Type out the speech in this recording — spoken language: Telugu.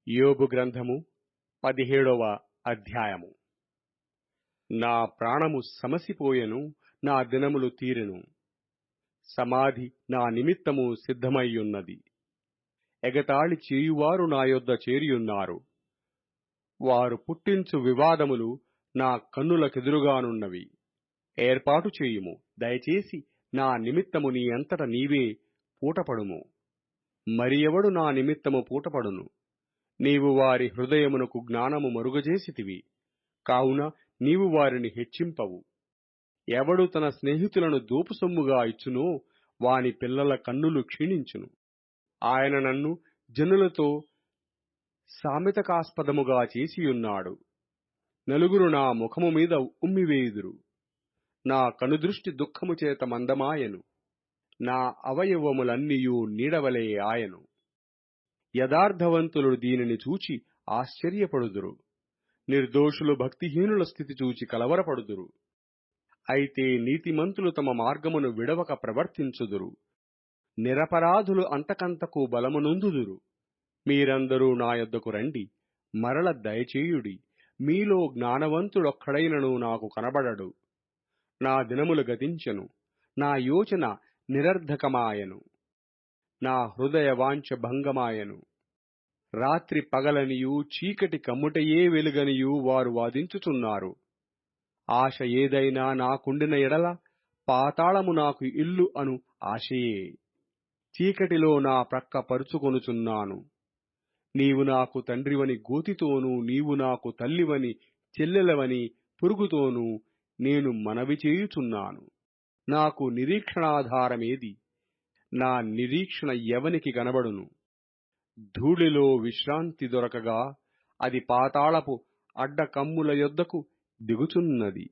యోబు గ్రంథము 17వ అధ్యాయము. నా ప్రాణము సమసిపోయెను, నా దినములు తీరెను. సమాధి నా నిమిత్తము సిద్ధమయ్యున్నది. ఎగతాళి చేయువారు నా యొద్ద చేరియున్నారు. వారు పుట్టించు వివాదములు నా కన్నులకెదురుగానున్నవి. ఏర్పాటు చేయుము, దయచేసి నా నిమిత్తము నీ అంతట నీవే పూటపడుము. మరి ఎవడు నా నిమిత్తము పూటపడును? నీవు వారి హృదయమునకు జ్ఞానము మరుగజేసితివి, కావున నీవు వారిని హెచ్చింపవు. ఎవడు తన స్నేహితులను దోపుసొమ్ముగా ఇచ్చునో వాని పిల్లల కన్నులు క్షీణించును. ఆయన నన్ను జనులతో సామెతకాస్పదముగా చేసియున్నాడు. నలుగురు నా ముఖము మీద ఉమ్మివేయుదురు. నా కనుదృష్టి దుఃఖము చేత మందమాయెను, నా అవయవములన్నీయూ నీడవలే ఆయను. యథార్థవంతులు దీనిని చూచి ఆశ్చర్యపడుదురు, నిర్దోషులు భక్తిహీనుల స్థితి చూచి కలవరపడుదురు. అయితే నీతిమంతులు తమ మార్గమును విడవక ప్రవర్తించుదురు, నిరపరాధులు అంతకంతకు బలమునొందుదురు. మీరందరూ నా యొద్దకు రండి, మరల దయచేయుడి. మీలో జ్ఞానవంతుడొక్కడైనను నాకు కనబడడు. నా దినములు గతించెను, నా యోచన నిరర్ధకమాయెను, నా హృదయ వాంఛ భంగమాయెను. రాత్రి పగలనియూ చీకటి కమ్ముటయే వెలుగనియూ వారు వాదించుచున్నారు. ఆశ ఏదైనా నాకుండిన ఎడల పాతాళము నాకు ఇల్లు అను ఆశయే. చీకటిలో నా ప్రక్క పరుచుకొనుచున్నాను. నీవు నాకు తండ్రివని గోతితోనూ, నీవు నాకు తల్లివని చెల్లెలవని పురుగుతోనూ నేను మనవి చేయుచున్నాను. నాకు నిరీక్షణాధారమేది? నా నిరీక్షణ ఎవనికి కనబడును? ధూళిలో విశ్రాంతి దొరకగా అది పాతాళపు అడ్డకమ్ముల యొద్దకు దిగుచున్నది.